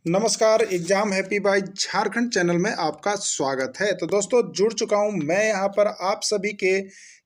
नमस्कार, exam happy by Jharkhand channel में आपका स्वागत है। तो दोस्तों जुड़ चुका हूं मैं यहां पर आप सभी के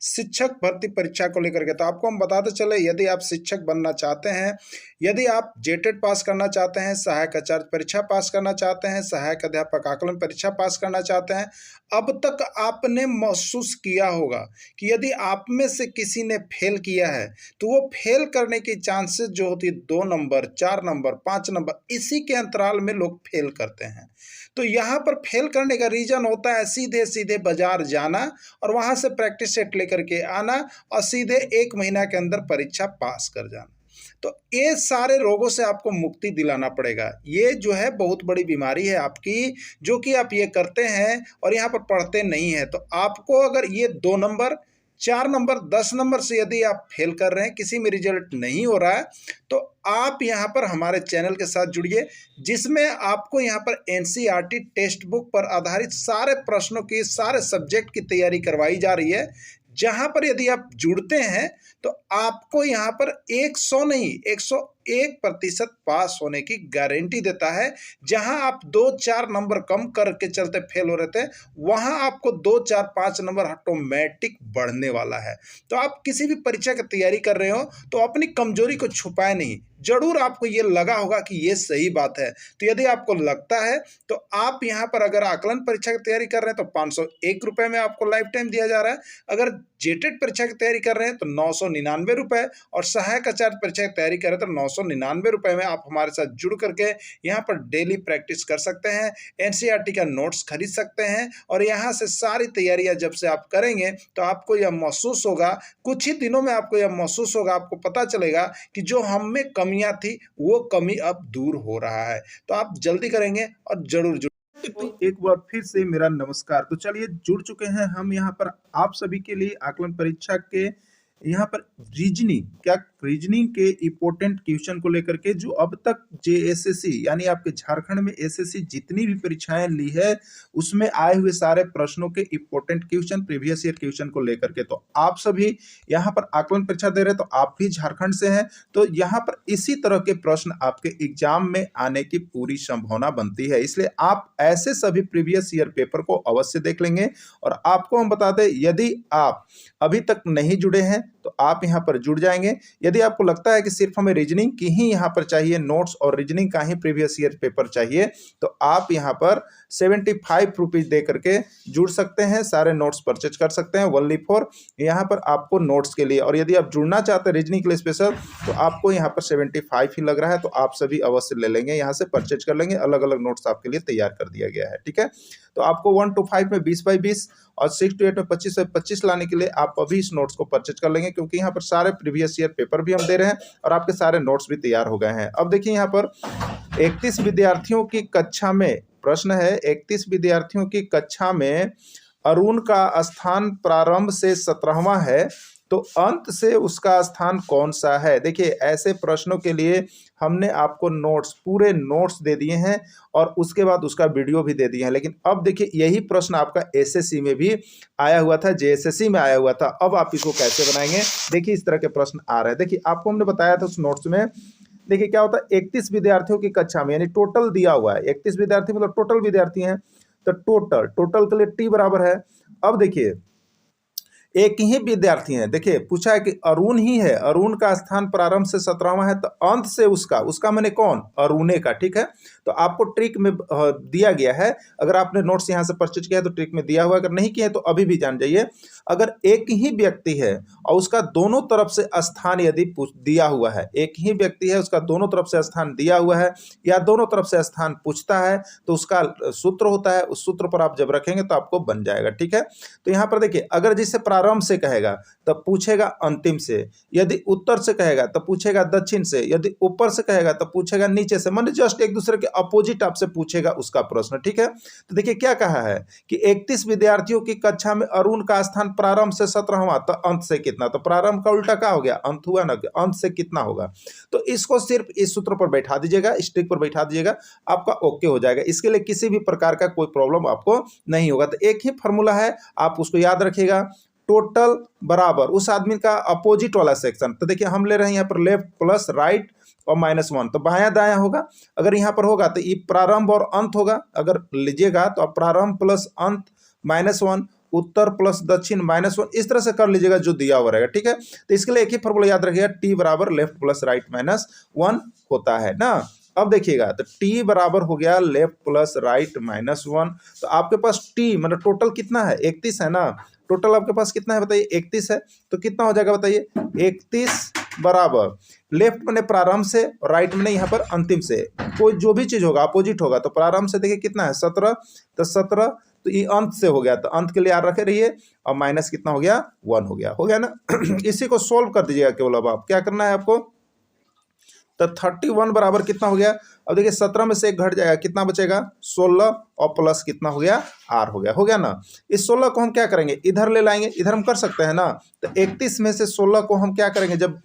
शिक्षक भर्ती परीक्षा को लेकर के। तो आपको हम बताते चले, यदि आप शिक्षक बनना चाहते हैं, यदि आप जेटेट पास करना चाहते हैं, सहायक आचार्य परीक्षा पास करना चाहते हैं, सहायक अध्यापक आकलन परीक्षा पास करना चाहते हैं, अब तक आपने महसूस किया होगा कि यदि आप में से किसी ने फेल किया है तो वो फेल करने की चांसेस जो होती है 2 नंबर, 4 नंबर, 5 नंबर, इसी के अंतराल में लोग फेल करते हैं। तो यहाँ पर फेल करने का रीजन होता है सीधे सीधे बाजार जाना और वहाँ से प्रैक्टिस सेट लेकर के आना और सीधे 1 महीना के अंदर परीक्षा पास कर जाना। तो ये सारे रोगों से आपको मुक्ति दिलाना पड़ेगा। ये जो है बहुत बड़ी बीमारी है आपकी, जो कि आप ये करते हैं और यहाँ पर पढ़ते नहीं हैं। तो आपको अगर ये 2 नंबर, 4 नंबर, 10 नंबर से यदि आप फेल कर रहे हैं, किसी में रिजल्ट नहीं हो रहा है, तो आप यहाँ पर हमारे चैनल के साथ जुड़िए, जिसमें आपको यहाँ पर एनसीईआरटी टेक्स्ट बुक पर आधारित सारे प्रश्नों की, सारे सब्जेक्ट की तैयारी करवाई जा रही है। जहाँ पर यदि आप जुड़ते हैं तो आपको यहाँ पर 100 नहीं 101% पास होने की गारंटी देता है। जहां आप 2-4 नंबर कम करके चलते फेल हो रहे थे, वहां आपको 2-4-5 नंबर ऑटोमेटिक बढ़ने वाला है। तो आप किसी भी परीक्षा की तैयारी कर रहे हो तो अपनी कमजोरी को छुपाए नहीं। जरूर आपको ये लगा होगा कि ये सही बात है, तो यदि आपको लगता है तो आप यहाँ पर अगर आकलन परीक्षा की तैयारी कर रहे हैं तो 501 रुपये में आपको लाइफ टाइम दिया जा रहा है। अगर जेटेट परीक्षा की तैयारी कर रहे हैं तो 999 रुपये, और सहायक आचार्य परीक्षा की तैयारी कर रहे हैं तो 999 रुपये में आप हमारे साथ जुड़ करके यहाँ पर डेली प्रैक्टिस कर सकते हैं, एनसीईआरटी का नोट्स खरीद सकते हैं। और यहाँ से सारी तैयारियां जब से आप करेंगे तो आपको यह महसूस होगा, कुछ ही दिनों में आपको यह महसूस होगा, आपको पता चलेगा कि जो हम में कमियां थी वो कमी अब दूर हो रहा है। तो आप जल्दी करेंगे और जरूर जुड़। तो एक बार फिर से मेरा नमस्कार। तो चलिए जुड़ चुके हैं हम यहाँ पर आप सभी के लिए आकलन परीक्षा के यहाँ पर रीजनिंग के इंपॉर्टेंट क्वेश्चन को लेकर के, जो अब तक जेएसएससी यानी आपके झारखंड में एसएससी जितनी भी परीक्षाएं ली है उसमें आए हुए सारे प्रश्नों के important question, previous year question को लेकर के। तो आप सभी यहाँ पर आकलन परीक्षा दे रहे हैं तो आप भी झारखंड से हैं, तो यहाँ पर इसी तरह के प्रश्न आपके एग्जाम में आने की पूरी संभावना बनती है। इसलिए आप ऐसे सभी प्रीवियस ईयर पेपर को अवश्य देख लेंगे। और आपको हम बताते हैं, यदि आप अभी तक नहीं जुड़े हैं तो आप यहाँ पर जुड़ जाएंगे। यदि आपको लगता है कि सिर्फ हमें रीजनिंग की ही यहाँ पर चाहिए नोट्स और रीजनिंग का ही प्रीवियस ईयर पेपर चाहिए, तो आप यहाँ पर 75 रुपीज दे करके जुड़ सकते हैं, सारे नोट्स परचेज कर सकते हैं ओनली फॉर यहाँ पर आपको नोट्स के लिए। और यदि आप जुड़ना चाहते हैं रीजनिंग के लिए स्पेशल, तो आपको यहाँ पर 75 ही लग रहा है, तो आप सभी अवश्य ले लेंगे, यहाँ से परचेज कर लेंगे। अलग अलग नोट्स आपके लिए तैयार कर दिया गया है, ठीक है। तो आपको 1 to 5 में 20/20 और 6 to 8 में 25/25 लाने के लिए आप अभी इस नोट्स को परचेज कर लेंगे, क्योंकि यहाँ पर सारे प्रीवियस ईयर पेपर भी हम दे रहे हैं और आपके सारे नोट्स भी तैयार हो गए हैं। अब देखिए यहाँ पर 31 विद्यार्थियों की कक्षा में प्रश्न है, 31 विद्यार्थियों की कक्षा में अरुण का स्थान प्रारंभ से 17वां है, तो अंत से उसका स्थान कौन सा है। देखिए ऐसे प्रश्नों के लिए हमने आपको नोट्स, पूरे नोट्स दे दिए हैं और उसके बाद उसका वीडियो भी दे दिए हैं। लेकिन अब देखिए यही प्रश्न आपका एसएससी में भी आया हुआ था, जेएसएससी में आया हुआ था। अब आप इसको कैसे बनाएंगे, देखिए इस तरह के प्रश्न आ रहे हैं। देखिए आपको हमने बताया था उस नोट्स में, देखिए क्या होता है, 31 विद्यार्थियों की कक्षा में, यानी टोटल दिया हुआ है 31 विद्यार्थी, मतलब टोटल विद्यार्थी हैं, तो टोटल के लिए टी बराबर है। अब देखिए एक ही विद्यार्थी है, देखिए पूछा है कि अरुण ही है, अरुण का स्थान प्रारंभ से 17वां है, तो अंत से उसका मैंने कौन, अरुणे का, ठीक है। तो आपको ट्रिक में दिया गया है, अगर आपने नोट्स यहां से परचेज किया है तो ट्रिक में दिया हुआ है, अगर नहीं किया है तो अभी भी जान जाइए। अगर एक ही व्यक्ति है और उसका दोनों तरफ से स्थान यदि दिया हुआ है, एक ही व्यक्ति है उसका दोनों तरफ से स्थान दिया हुआ है या दोनों तरफ से स्थान पूछता है, तो उसका सूत्र होता है, उस सूत्र पर आप जब रखेंगे तो आपको बन जाएगा, ठीक है। तो यहाँ पर देखिए, अगर जिससे प्रारंभ से कहेगा तब पूछेगा अंतिम से, यदि उत्तर से कहेगा तब पूछेगा दक्षिण से, यदि ऊपर से कहेगा तब पूछेगा नीचे से, मतलब जस्ट एक दूसरे के अपोजिट आपसे पूछेगा उसका प्रश्न, ठीक है। तो देखिए क्या कहा है कि 31 विद्यार्थियों की कक्षा में अरुण का स्थान प्रारंभ से 17वां, तो अंत से कितना, तो प्रारंभ का उल्टा क्या हो गया, अंत हुआ ना, अंत से कितना होगा। तो इसको सिर्फ इस सूत्र पर बैठा दीजिएगा, इस ट्रिक पर बैठा दीजिएगा, आपका ओके हो जाएगा। इसके लिए किसी भी प्रकार का कोई प्रॉब्लम आपको नहीं होगा। तो एक ही फॉर्मूला है, आप उसको याद रखिएगा, टोटल बराबर उस आदमी का अपोजिट वाला सेक्शन। तो देखिए हम ले रहे हैं यहाँ पर लेफ्ट प्लस राइट, और -1, तो बायां दायां होगा। अगर यहाँ पर होगा तो ये प्रारंभ और अंत होगा, अगर लीजिएगा तो आप प्रारंभ प्लस अंत -1, उत्तर प्लस दक्षिण -1, इस तरह से कर लीजिएगा जो दिया हुआ रहेगा, ठीक है। तो इसके लिए एक ही फॉर्मूला याद रखिएगा, टी बराबर लेफ्ट प्लस राइट -1 होता है ना। अब देखिएगा तो टी बराबर हो गया लेफ्ट प्लस राइट -1, तो आपके पास टी मतलब टोटल कितना है, 31 है ना। टोटल आपके पास कितना है बताइए, 31 है, तो कितना हो जाएगा बताइए, 31 बराबर लेफ्ट मैंने प्रारंभ से और राइट मैंने यहाँ पर अंतिम से, कोई जो भी चीज होगा अपोजिट होगा, तो प्रारंभ से देखिए कितना है 17, तो 17, तो ये अंत से हो गया, तो अंत के लिए याद रखे रहिए, और माइनस कितना हो गया, 1 हो गया ना। इसी को सोल्व कर दीजिएगा केवल। अब आप क्या करना है आपको, तो 31 बराबर कितना हो गया, अब देखिए 17 में से एक घट जाएगा, कितना बचेगा 16, और प्लस कितना हो गया, आर हो गया ना। इस 16 को हम क्या करेंगे, इधर ले लाएंगे, इधर हम कर सकते हैं ना। तो 31 में से 16 को हम क्या करेंगे, जब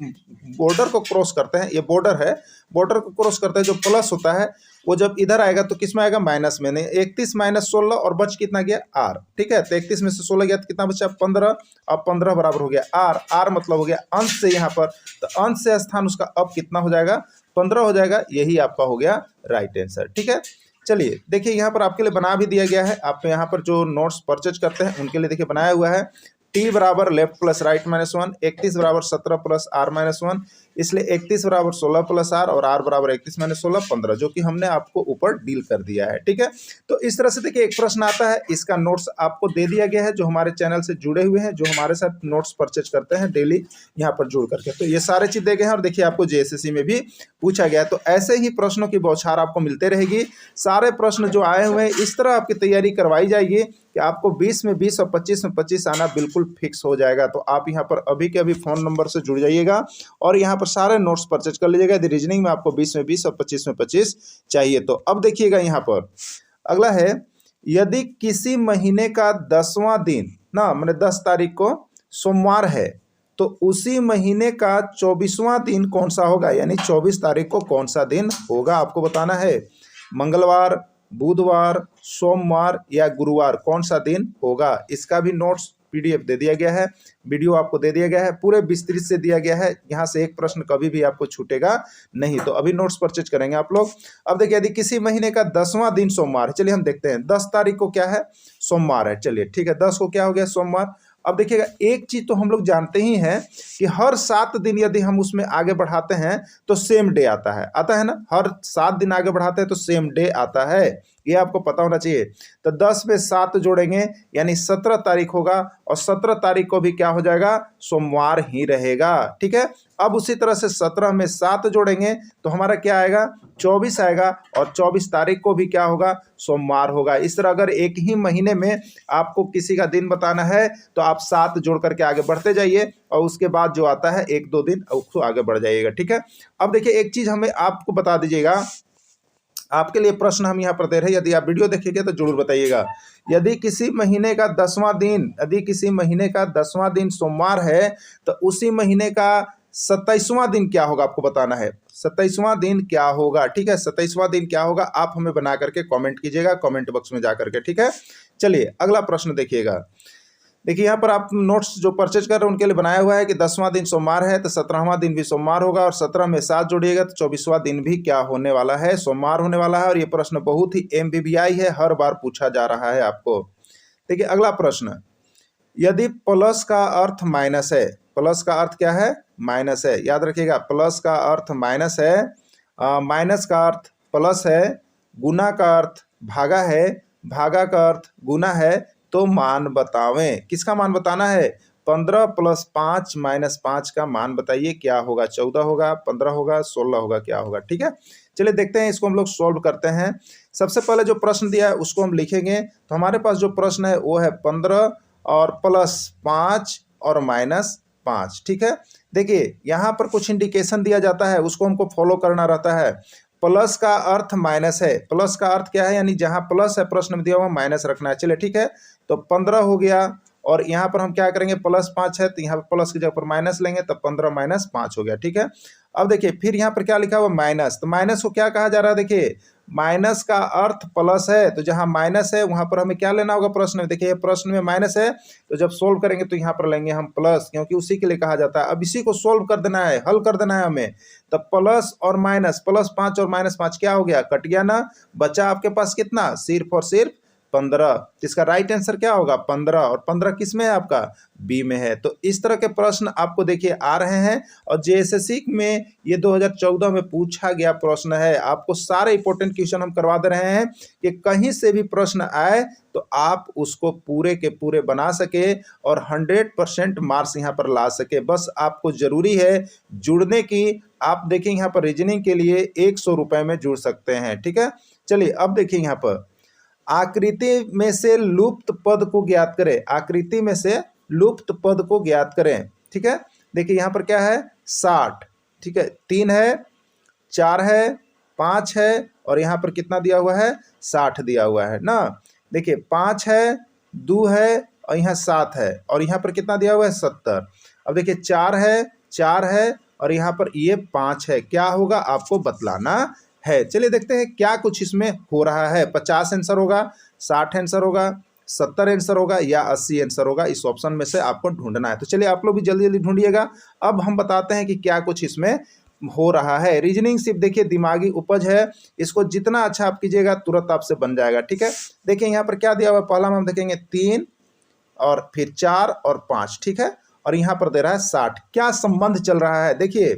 बॉर्डर को क्रॉस करते हैं, ये बॉर्डर है, बॉर्डर को क्रॉस करते हैं, जो प्लस होता है वो जब इधर आएगा तो किस में आएगा, माइनस में। नहीं, 31 -16 और बच कितना गया, आर, ठीक है। तो 31 में से 16 गया तो कितना बचा, 15, अब 15 बराबर हो गया आर, आर मतलब हो गया अंत से यहाँ पर, तो अंत से स्थान उसका अब कितना हो जाएगा, 15 हो जाएगा, यही आपका हो गया राइट आंसर, ठीक है। चलिए देखिए यहाँ पर आपके लिए बना भी दिया गया है, आप यहाँ पर जो नोट्स परचेज करते हैं उनके लिए देखिए बनाया हुआ है, टी बराबर लेफ्ट प्लस राइट -1, 31 बराबर 17 प्लस आर -1, इसलिए 31 बराबर 16 प्लस आर, और आर बराबर 31 - 16 15, जो कि हमने आपको ऊपर डील कर दिया है, ठीक है। तो इस तरह से देखिए एक प्रश्न आता है, इसका नोट्स आपको दे दिया गया है, जो हमारे चैनल से जुड़े हुए हैं, जो हमारे साथ नोट्स परचेज करते हैं डेली यहाँ पर जुड़ करके, तो ये सारे चीज दे गए हैं। और देखिए आपको जेएसएससी में भी पूछा गया है, तो ऐसे ही प्रश्नों की बौछार आपको मिलते रहेगी। सारे प्रश्न जो आए हुए हैं इस तरह आपकी तैयारी करवाई जाएगी कि आपको 20 में 20 और 25 में 25 आना बिल्कुल फिक्स हो जाएगा। तो आप यहाँ पर अभी के अभी फोन नंबर से जुड़ जाइएगा और यहाँ पर सारे नोट्स परचेज कर लीजिएगा। यदि रीजनिंग में आपको 20 में 20 और 25 में 25 चाहिए तो अब देखिएगा यहाँ पर अगला है, यदि किसी महीने का 10वां दिन ना, मैंने 10 तारीख को सोमवार है, तो उसी महीने का 24वां दिन कौन सा होगा, यानी 24 तारीख को कौन सा दिन होगा आपको बताना है। मंगलवार, बुधवार, सोमवार या गुरुवार, कौन सा दिन होगा। इसका भी नोट्स पीडीएफ दे दिया गया है, वीडियो आपको दे दिया गया है, पूरे विस्तृत से दिया गया है, यहाँ से एक प्रश्न कभी भी आपको छूटेगा नहीं। तो अभी नोट्स परचेज करेंगे आप लोग। अब देखिए यदि किसी महीने का 10वां दिन सोमवार है, चलिए हम देखते हैं 10 तारीख को क्या है, सोमवार है, चलिए ठीक है, 10 को क्या हो गया, सोमवार। अब देखिएगा एक चीज तो हम लोग जानते ही हैं कि हर 7 दिन यदि हम उसमें आगे बढ़ाते हैं तो सेम डे आता है ना, हर 7 दिन आगे बढ़ाते हैं तो सेम डे आता है, ये आपको पता होना चाहिए। तो 10 में 7 जोड़ेंगे यानी 17 तारीख होगा, और 17 तारीख को भी क्या हो जाएगा, सोमवार ही रहेगा, ठीक है। अब उसी तरह से 17 में 7 जोड़ेंगे तो हमारा क्या आएगा, 24 आएगा, और 24 तारीख को भी क्या होगा, सोमवार होगा। इस तरह अगर एक ही महीने में आपको किसी का दिन बताना है तो आप 7 जोड़ करके आगे बढ़ते जाइए, और उसके बाद जो आता है 1-2 दिन उसको आगे बढ़ जाइएगा, ठीक है। अब देखिए एक चीज हमें आपको बता दीजिएगा, आपके लिए प्रश्न हम यहाँ पर दे रहे हैं, यदि आप वीडियो देखेंगे तो जरूर बताइएगा। यदि किसी महीने का 10वां दिन, यदि किसी महीने का 10वां दिन सोमवार है तो उसी महीने का 27वां दिन क्या होगा आपको बताना है। 27वां दिन क्या होगा, ठीक है, 27वां दिन क्या होगा आप हमें बना करके कमेंट कीजिएगा कमेंट बॉक्स में जा करके, ठीक है। चलिए अगला प्रश्न देखिएगा। देखिए यहाँ पर आप नोट्स जो परचेज कर रहे हैं उनके लिए बनाया हुआ है कि 10वां दिन सोमवार है तो 17वां दिन भी सोमवार होगा, और 17 में 7 जोड़िएगा तो 24वां दिन भी क्या होने वाला है, सोमवार होने वाला है। और ये प्रश्न बहुत ही MBBI है, हर बार पूछा जा रहा है आपको। देखिए अगला प्रश्न, यदि प्लस का अर्थ माइनस है, प्लस का अर्थ क्या है, माइनस है, याद रखिएगा प्लस का अर्थ माइनस है, माइनस का अर्थ प्लस है, गुना का अर्थ भागा है, भागा का अर्थ गुना है, तो मान बतावें। किसका मान बताना है, 15 + 5 - 5 का मान बताइए, क्या होगा, 14 होगा, 15 होगा, 16 होगा, क्या होगा, ठीक है। चलिए देखते हैं, इसको हम लोग सॉल्व करते हैं। सबसे पहले जो प्रश्न दिया है उसको हम लिखेंगे, तो हमारे पास जो प्रश्न है वो है 15 और +5 और -5, ठीक है। देखिए यहाँ पर कुछ इंडिकेशन दिया जाता है, उसको हमको फॉलो करना रहता है। प्लस का अर्थ माइनस है, प्लस का अर्थ क्या है, यानी जहां प्लस है प्रश्न में दिया हुआ माइनस रखना है। चलिए ठीक है, तो 15 हो गया, और यहाँ पर हम क्या करेंगे, +5 है तो यहाँ पर प्लस की जगह पर माइनस लेंगे, तब 15 - 5 हो गया, ठीक है। अब देखिए फिर यहाँ पर क्या लिखा हुआ, माइनस, तो माइनस को क्या कहा जा रहा है, देखिए माइनस का अर्थ प्लस है, तो जहां माइनस है वहां पर हमें क्या लेना होगा प्रश्न में। देखिए प्रश्न में माइनस है, तो जब सोल्व करेंगे तो यहाँ पर लेंगे हम प्लस, क्योंकि उसी के लिए कहा जाता है। अब इसी को सोल्व कर देना है, हल कर देना है हमें। तो प्लस और माइनस, +5 और -5 क्या हो गया, कट गया ना। बचा आपके पास कितना, सिर्फ और सिर्फ 15। तो इसका राइट आंसर क्या होगा, 15। और 15 किस में है आपका, बी में है। तो इस तरह के प्रश्न आपको देखिए आ रहे हैं, और जेएसएससी में ये 2014 में पूछा गया प्रश्न है। आपको सारे इंपॉर्टेंट क्वेश्चन हम करवा दे रहे हैं कि कहीं से भी प्रश्न आए तो आप उसको पूरे के पूरे बना सके और 100% मार्क्स यहाँ पर ला सके। बस आपको जरूरी है जुड़ने की। आप देखिए यहाँ पर रीजनिंग के लिए 100 रुपए में जुड़ सकते हैं, ठीक है। चलिए अब देखिए यहाँ पर आकृति में से लुप्त पद को ज्ञात करें। आकृति में से लुप्त पद को ज्ञात करें, ठीक है। देखिए यहाँ पर क्या है, 60, ठीक है। 3 है, 4 है, 5 है, और यहाँ पर कितना दिया हुआ है, 60 दिया हुआ है ना। देखिए 5 है, 2 है, और यहाँ 7 है, और यहाँ पर कितना दिया हुआ है, 70। अब देखिए 4 है, और यहाँ पर ये 5 है। क्या होगा आपको बतलाना है। चलिए देखते हैं क्या कुछ इसमें हो रहा है। 50 आंसर होगा, 60 आंसर होगा, 70 आंसर होगा, या 80 आंसर होगा। इस ऑप्शन में से आपको ढूंढना है। तो चलिए आप लोग भी जल्दी जल्दी ढूंढिएगा। अब हम बताते हैं कि क्या कुछ इसमें हो रहा है। रीजनिंग सिर्फ देखिए दिमागी उपज है, इसको जितना अच्छा आप कीजिएगा तुरंत आपसे बन जाएगा, ठीक है। देखिए यहाँ पर क्या दिया हुआ है, पहला हम देखेंगे 3 और फिर 4 और 5, ठीक है। और यहाँ पर दे रहा है 60। क्या संबंध चल रहा है, देखिए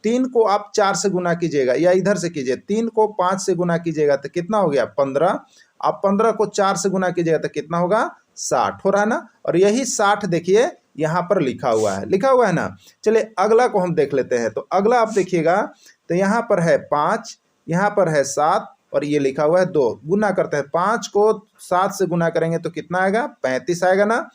3 को आप 4 से गुना कीजिएगा, या इधर से कीजिए, 3 को 5 से गुना कीजिएगा तो कितना हो गया, 15। आप 15 को 4 से गुना कीजिएगा तो कितना होगा, 60 हो रहा है ना। और यही 60 देखिए यहाँ पर लिखा हुआ है ना। चलिए अगला को हम देख लेते हैं। तो अगला आप देखिएगा, तो यहाँ पर है 5, यहाँ पर है 7, और ये लिखा हुआ है 2। गुना करते हैं, 5 को 7 से गुना करेंगे तो कितना आएगा, 35 आएगा ना।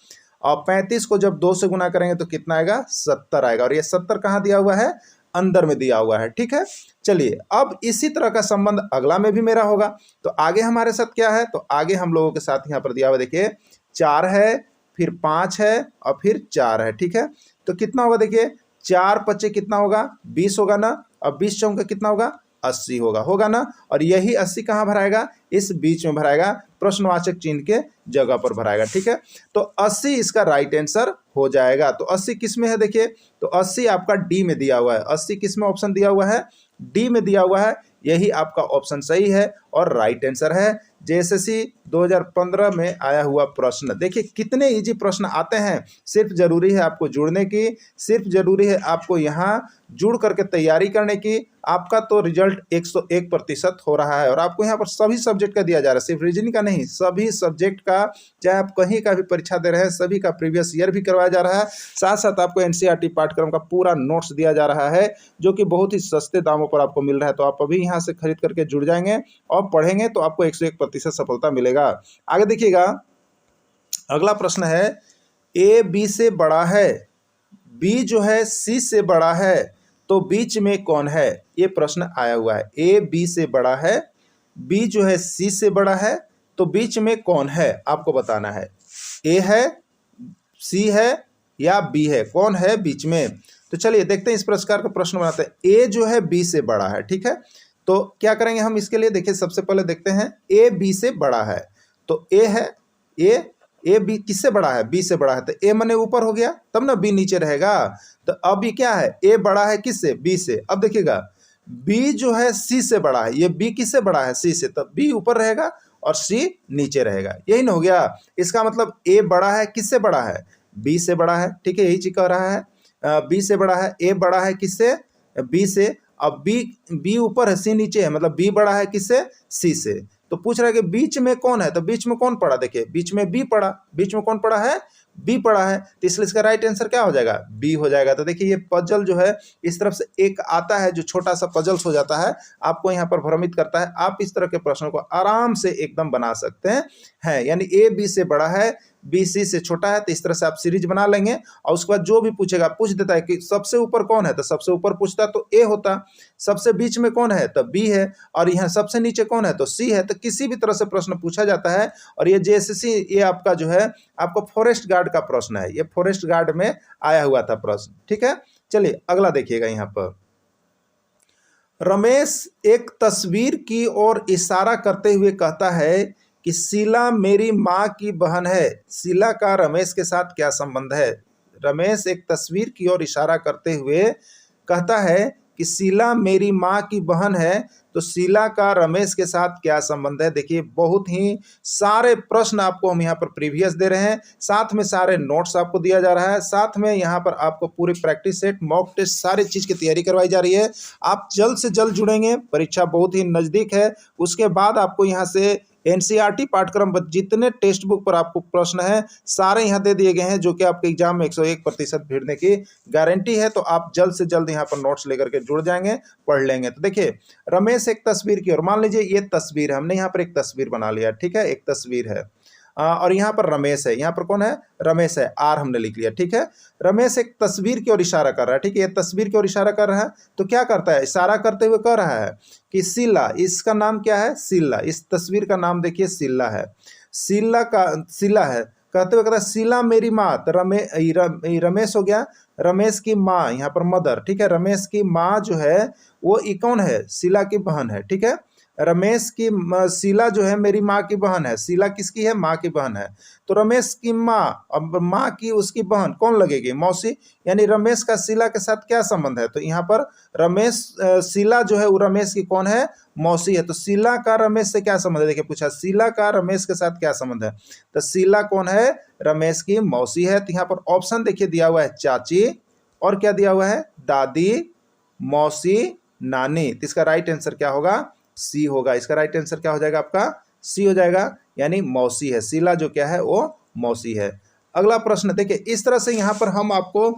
और 35 को जब 2 से गुना करेंगे तो कितना आएगा, 70 आएगा। और ये 70 कहाँ दिया हुआ है, अंदर में दिया हुआ है, ठीक है। चलिए अब इसी तरह का संबंध अगला में भी मेरा होगा। तो आगे हमारे साथ क्या है, तो आगे हम लोगों के साथ यहाँ पर दिया हुआ देखिए 4 है, फिर 5 है, और फिर 4 है, ठीक है। तो कितना होगा, देखिए 4 पच्चे कितना होगा, 20 होगा ना। अब 20 चौके कितना होगा, 80 होगा ना। और यही 80 कहाँ भराएगा, इस बीच में भराएगा, प्रश्नवाचक चिन्ह के जगह पर भराएगा, ठीक है। तो 80 इसका राइट आंसर हो जाएगा। तो 80 किस में है, देखिए तो 80 आपका डी में दिया हुआ है। 80 किस में ऑप्शन दिया हुआ है, डी में दिया हुआ है। यही आपका ऑप्शन सही है और राइट आंसर है। जेएसएससी 2015 में आया हुआ प्रश्न। देखिए कितने इजी प्रश्न आते हैं। सिर्फ जरूरी है आपको जुड़ने की, सिर्फ जरूरी है आपको यहाँ जुड़ करके तैयारी करने की। आपका तो रिजल्ट 101% हो रहा है, और आपको यहाँ पर सभी सब्जेक्ट का दिया जा रहा है, सिर्फ रीजनिंग का नहीं, सभी सब्जेक्ट का। चाहे आप कहीं का भी परीक्षा दे रहे हैं, सभी का प्रीवियस ईयर भी करवाया जा रहा है। साथ साथ आपको एनसीईआरटी पाठ्यक्रम का पूरा नोट्स दिया जा रहा है, जो कि बहुत ही सस्ते दामों पर आपको मिल रहा है। तो आप अभी यहाँ से खरीद करके जुड़ जाएंगे और पढ़ेंगे तो आपको 101% सफलता मिलेगा। आगे देखिएगा, अगला प्रश्न है, ए बी से बड़ा है, बी जो है सी से बड़ा है, तो बीच में कौन है। ये प्रश्न आया हुआ है। ए बी से बड़ा है, बी जो है सी से बड़ा है, तो बीच में कौन है आपको बताना है। ए है, सी है, या बी है, कौन है बीच में। तो चलिए देखते हैं इस प्रकार का प्रश्न बनाते हैं। ए जो है बी से बड़ा है, ठीक है। तो क्या करेंगे हम इसके लिए, देखिए सबसे पहले देखते हैं ए बी से बड़ा है। तो ए है, ए बी किससे बड़ा है, बी से बड़ा है। तो ए मने ऊपर हो गया, तब ना बी नीचे रहेगा। तो अब ये क्या है, ए बड़ा है किससे, बी से। अब देखिएगा बी जो है सी से बड़ा है, ये बी किससे बड़ा है, सी से। तो बी ऊपर रहेगा और सी नीचे रहेगा, यही ना हो गया। इसका मतलब ए बड़ा है किससे बड़ा है, बी से बड़ा है, ठीक है, यही चीज कह रहा है। बी से बड़ा है, ए बड़ा है किससे, बी से। अब बी ऊपर है, सी नीचे है, मतलब बी बड़ा है किससे, सी से। तो पूछ रहा है कि बीच में कौन है, तो बीच में कौन पड़ा, देखिए बीच में बी पड़ा, बीच में कौन पड़ा है, बी पड़ा है। तो इसलिए इसका राइट आंसर क्या हो जाएगा, बी हो जाएगा। तो देखिए ये पजल जो है इस तरफ से एक आता है जो छोटा सा पजल्स हो जाता है, आपको यहाँ पर भ्रमित करता है। आप इस तरह के प्रश्नों को आराम से एकदम बना सकते हैं। यानी ए बी से बड़ा है, बी सी से छोटा है। तो इस तरह से आप सीरीज बना लेंगे, और उसके बाद जो भी पूछेगा, पूछ देता है कि सबसे ऊपर कौन है, तो सबसे ऊपर पूछता तो ए होता। सबसे बीच में कौन है, तो बी है। और यहाँ सबसे नीचे कौन है, तो सी है। तो किसी भी तरह से प्रश्न पूछा जाता है। और ये जेएसएससी, ये आपका जो है आपको फॉरेस्ट गार्ड का प्रश्न है, ये फॉरेस्ट गार्ड में आया हुआ था प्रश्न, ठीक है। चलिए अगला देखिएगा यहाँ पर, रमेश एक तस्वीर की ओर इशारा करते हुए कहता है कि शीला मेरी माँ की बहन है। शीला का रमेश के साथ क्या संबंध है? रमेश एक तस्वीर की ओर इशारा करते हुए कहता है कि शीला मेरी माँ की बहन है, तो शीला का रमेश के साथ क्या संबंध है? देखिए, बहुत ही सारे प्रश्न आपको हम यहाँ पर प्रीवियस दे रहे हैं, साथ में सारे नोट्स आपको दिया जा रहा है, साथ में यहाँ पर आपको पूरी प्रैक्टिस सेट, मॉक टेस्ट, सारी चीज़ की तैयारी करवाई जा रही है। आप जल्द से जल्द जुड़ेंगे, परीक्षा बहुत ही नज़दीक है। उसके बाद आपको यहाँ से एनसीईआरटी पाठ्यक्रम पर जितने टेक्स्ट बुक पर आपको प्रश्न है सारे यहाँ दे दिए गए हैं, जो कि आपके एग्जाम में 101% भिड़ने की गारंटी है। तो आप जल्द से जल्द यहाँ पर नोट्स लेकर के जुड़ जाएंगे, पढ़ लेंगे। तो देखिए, रमेश एक तस्वीर की ओर, मान लीजिए ये तस्वीर है, हमने यहाँ पर एक तस्वीर बना लिया, ठीक है, एक तस्वीर है और यहाँ पर रमेश है। यहाँ पर कौन है? रमेश है, आर हमने लिख लिया, ठीक है। रमेश एक तस्वीर की ओर इशारा कर रहा है, ठीक है, ये तस्वीर की ओर इशारा कर रहा है। तो क्या करता है? इशारा करते हुए कह रहा है कि शीला, इसका नाम क्या है? शीला। इस तस्वीर का नाम देखिए शीला है। शीला है, कहते हुए कहता है शीला मेरी माँ। तो रमेश हो गया, रमेश की माँ, यहाँ पर मदर, ठीक है। रमेश की माँ जो है वो कौन है? शीला की बहन है, ठीक है। रमेश की शीला जो है मेरी माँ की बहन है। शीला किसकी है? माँ की बहन है। तो रमेश की माँ, अब माँ की उसकी बहन कौन लगेगी? मौसी। यानी रमेश का शीला के साथ क्या संबंध है? तो यहाँ पर रमेश, शीला जो है वो रमेश की कौन है? मौसी है। तो शीला का रमेश से क्या संबंध है? देखिए, पूछा शीला का रमेश के साथ क्या संबंध है? तो शीला कौन है? रमेश की मौसी है। तो यहाँ पर ऑप्शन देखिए दिया हुआ है चाची, और क्या दिया हुआ है? दादी, मौसी, नानी। तो इसका राइट आंसर क्या होगा? सी होगा। इसका राइट आंसर क्या हो जाएगा? आपका सी हो जाएगा, यानी मौसी है। शीला जो क्या है? वो मौसी है। अगला प्रश्न देखिए, इस तरह से यहाँ पर हम आपको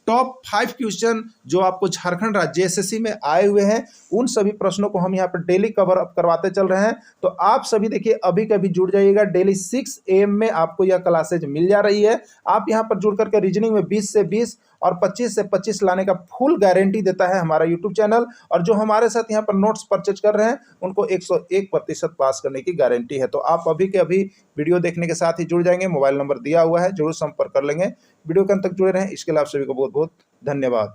टॉप 5 क्वेश्चन जो आपको झारखंड राज्य एसएससी में आए हुए हैं, उन सभी प्रश्नों को हम यहाँ पर डेली कवर अप करवाते चल रहे हैं। तो आप सभी देखिए अभी कभी जुड़ जाइएगा। डेली 6 AM में आपको यह क्लासेज मिल जा रही है। आप यहाँ पर जुड़ करके रीजनिंग में 20 से 20 और 25 से 25 लाने का फुल गारंटी देता है हमारा यूट्यूब चैनल। और जो हमारे साथ यहाँ पर नोट्स परचेज कर रहे हैं उनको 101% पास करने की गारंटी है। तो आप अभी के अभी वीडियो देखने के साथ ही जुड़ जाएंगे। मोबाइल नंबर दिया हुआ है, जरूर संपर्क कर लेंगे। वीडियो के अंत तक जुड़े रहें। इसके लिए आप सभी को बहुत बहुत धन्यवाद।